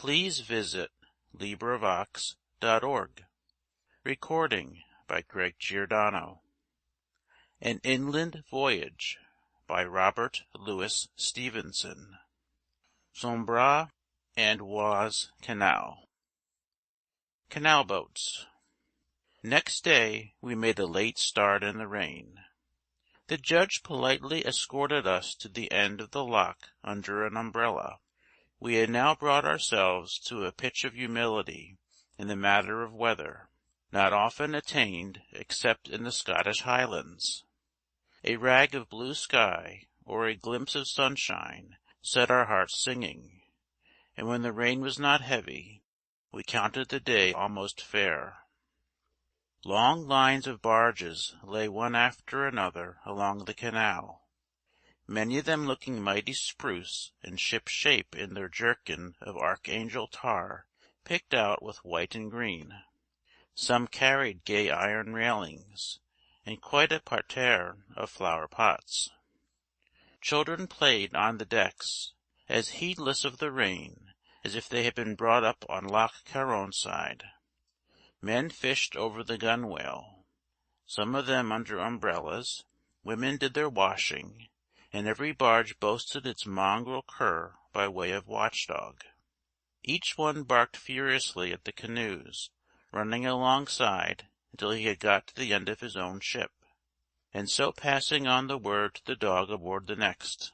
Please visit LibriVox.org. Recording by Greg Giordano. An Inland Voyage by Robert Louis Stevenson. Sombra and Oise Canal. Canal boats. Next day we made a late start in the rain. The judge politely escorted us to the end of the lock under an umbrella. We had now brought ourselves to a pitch of humility in the matter of weather, not often attained except in the Scottish Highlands. A rag of blue sky or a glimpse of sunshine set our hearts singing, and when the rain was not heavy, we counted the day almost fair. Long lines of barges lay one after another along the canal, many of them looking mighty spruce and ship-shape in their jerkin of archangel tar picked out with white and green. Some carried gay iron railings, and quite a parterre of flower-pots. Children played on the decks, as heedless of the rain as if they had been brought up on Loch Carron side. Men fished over the gunwale, some of them under umbrellas. Women did their washing, and every barge boasted its mongrel cur by way of watchdog. Each one barked furiously at the canoes running alongside until he had got to the end of his own ship, and so passing on the word to the dog aboard the next.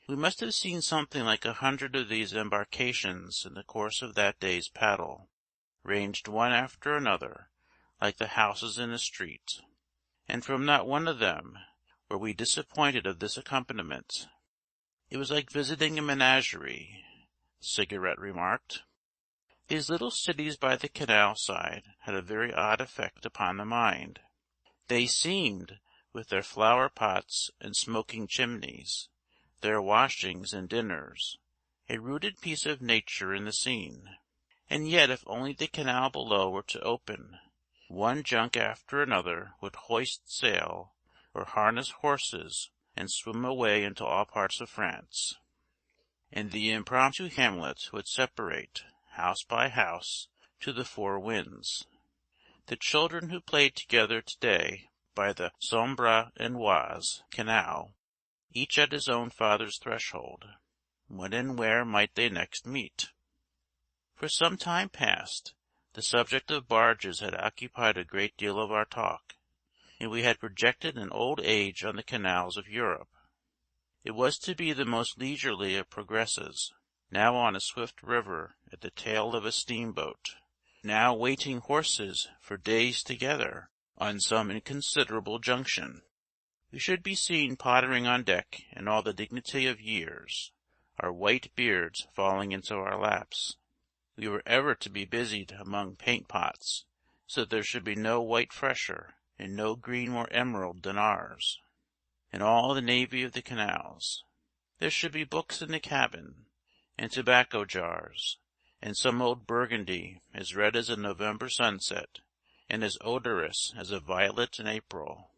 We must have seen something like 100 of these embarkations in the course of that day's paddle, ranged one after another like the houses in a street, and from not one of them were we disappointed of this accompaniment. It was like visiting a menagerie, Cigarette remarked. These little cities by the canal side had a very odd effect upon the mind. They seemed, with their flower-pots and smoking chimneys, their washings and dinners, a rooted piece of nature in the scene. And yet if only the canal below were to open, one junk after another would hoist sail or harness horses and swim away into all parts of France, and the impromptu hamlet would separate, house by house, to the four winds. The children who played together to-day by the Sombra and Oise Canal, each at his own father's threshold, when and where might they next meet? For some time past, the subject of barges had occupied a great deal of our talk, and we had projected an old age on the canals of Europe. It was to be the most leisurely of progresses, now on a swift river at the tail of a steamboat, now waiting horses for days together on some inconsiderable junction. We should be seen pottering on deck in all the dignity of years, our white beards falling into our laps. We were ever to be busied among paint-pots, so that there should be no white fresher and no green more emerald than ours. In all the navy of the canals, there should be books in the cabin, and tobacco jars, and some old Burgundy as red as a November sunset, and as odorous as a violet in April.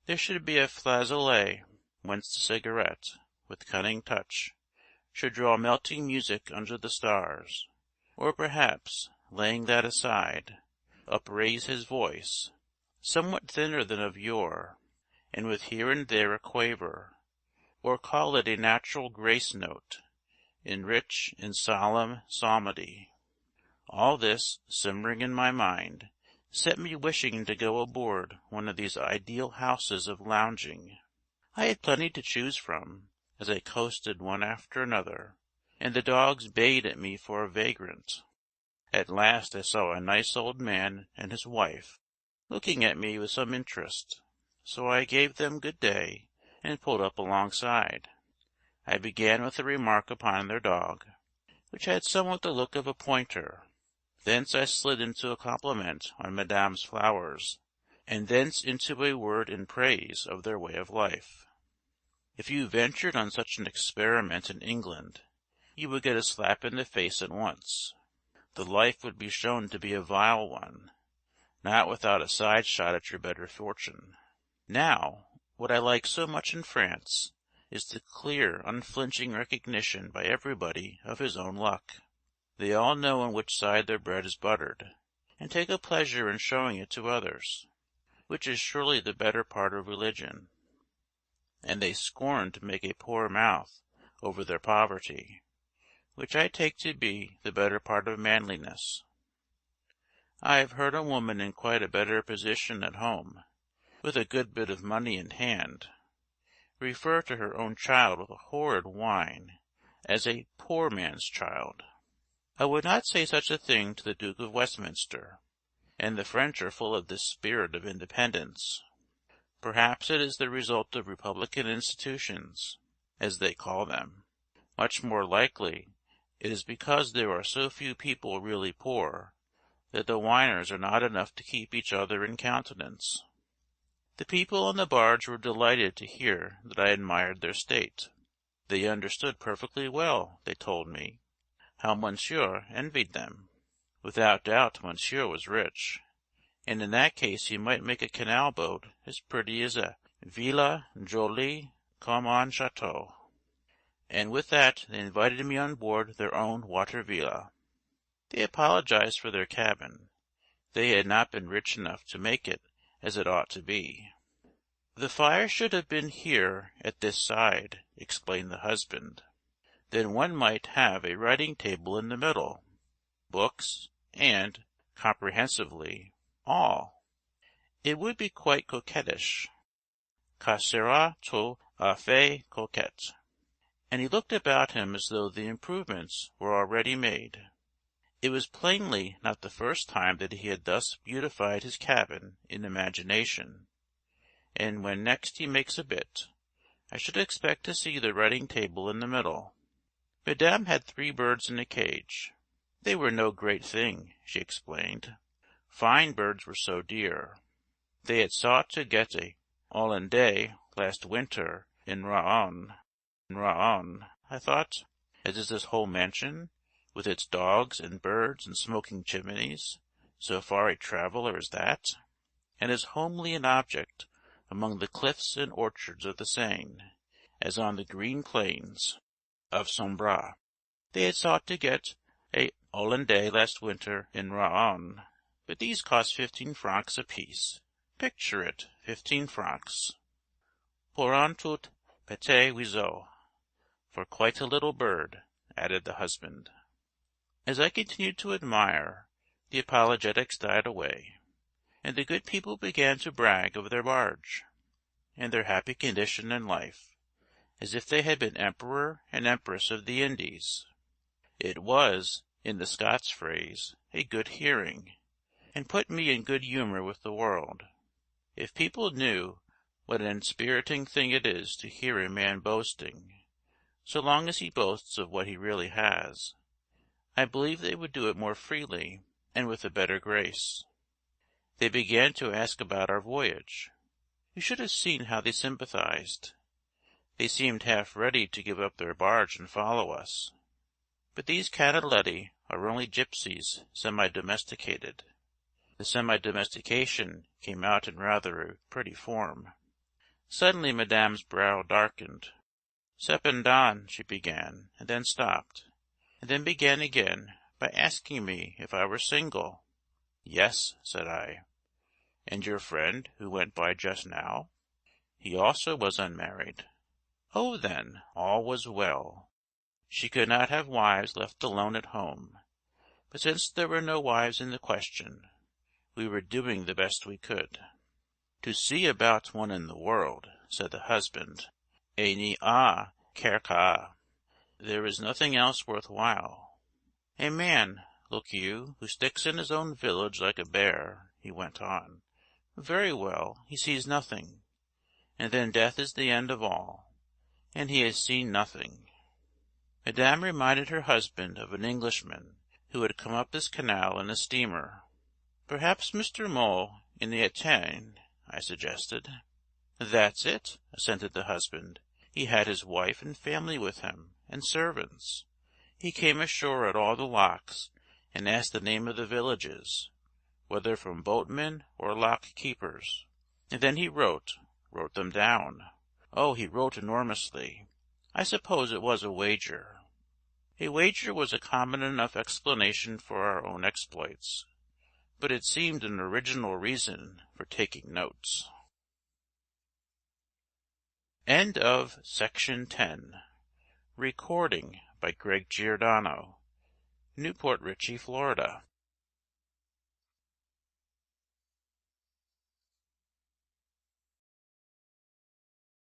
There should be a flageolet, whence the cigarette, with cunning touch, should draw melting music under the stars, or perhaps, laying that aside, upraise his voice, somewhat thinner than of yore, and with here and there a quaver, or call it a natural grace note, in rich and solemn psalmody. All this, simmering in my mind, set me wishing to go aboard one of these ideal houses of lounging. I had plenty to choose from, as I coasted one after another, and the dogs bayed at me for a vagrant. At last I saw a nice old man and his wife looking at me with some interest, so I gave them good day and pulled up alongside. I began with a remark upon their dog, which had somewhat the look of a pointer. Thence I slid into a compliment on Madame's flowers, and thence into a word in praise of their way of life. If you ventured on such an experiment in England, you would get a slap in the face at once. The life would be shown to be a vile one, not without a side shot at your better fortune. Now, what I like so much in France is the clear, unflinching recognition by everybody of his own luck. They all know on which side their bread is buttered, and take a pleasure in showing it to others, which is surely the better part of religion. And they scorn to make a poor mouth over their poverty, which I take to be the better part of manliness. I have heard a woman in quite a better position at home, with a good bit of money in hand, refer to her own child with a horrid whine as a poor man's child. I would not say such a thing to the Duke of Westminster, and the French are full of this spirit of independence. Perhaps it is the result of republican institutions, as they call them. Much more likely it is because there are so few people really poor that the whiners are not enough to keep each other in countenance. The people on the barge were delighted to hear that I admired their state. They understood perfectly well, they told me, how Monsieur envied them. Without doubt Monsieur was rich, and in that case he might make a canal boat as pretty as a villa jolie comme un château. And with that they invited me on board their own water villa. They apologized for their cabin. They had not been rich enough to make it as it ought to be. "The fire should have been here at this side," explained the husband. "Then one might have a writing table in the middle, books, and, comprehensively, all. It would be quite coquettish. Ça sera tout à fait coquette." And he looked about him as though the improvements were already made. It was plainly not the first time that he had thus beautified his cabin in imagination, and when next he makes a bit, I should expect to see the writing table in the middle. Madame had 3 birds in a cage. They were no great thing, she explained. Fine birds were so dear. They had sought to get a Hollandais last winter in Rouen. Rouen, I thought, as is this whole mansion, with its dogs and birds and smoking chimneys, so far a traveller as that, and as homely an object among the cliffs and orchards of the Seine as on the green plains of Sombre. They had sought to get a Hollandais last winter in Rouen, but these cost 15 francs apiece. Picture it, 15 francs. Pour un tout petit oiseau. For quite a little bird, added the husband. As I continued to admire, the apologetics died away, and the good people began to brag of their barge, and their happy condition in life, as if they had been Emperor and Empress of the Indies. It was, in the Scots phrase, a good hearing, and put me in good humour with the world. If people knew what an inspiriting thing it is to hear a man boasting, so long as he boasts of what he really has, I believe they would do it more freely and with a better grace. They began to ask about our voyage. You should have seen how they sympathized. They seemed half ready to give up their barge and follow us. But these Canaletti are only gypsies semi-domesticated. The semi-domestication came out in rather a pretty form. Suddenly Madame's brow darkened. "Cependant," she began, and then stopped, and then began again by asking me if I were single. "Yes," said I. "And your friend who went by just now?" "He also was unmarried." Oh, then, all was well. She could not have wives left alone at home. But since there were no wives in the question, we were doing the best we could. "To see about one in the world," said the husband, "il n'y a qu'à. There is nothing else worth while. A man, look you, who sticks in his own village like a bear," he went on. "Very well, he sees nothing. And then death is the end of all, and he has seen nothing." Madame reminded her husband of an Englishman who had come up this canal in a steamer. "Perhaps Mr. Mole in the Athene," I suggested. "That's it," assented the husband. "He had his wife and family with him, and servants. He came ashore at all the locks and asked the name of the villages, whether from boatmen or lock keepers, and then he wrote them down. Oh, he wrote enormously. I suppose it was a wager." A wager was a common enough explanation for our own exploits, but it seemed an original reason for taking notes. End of Section 10. Recording by Greg Giordano. Newport Richey, Florida.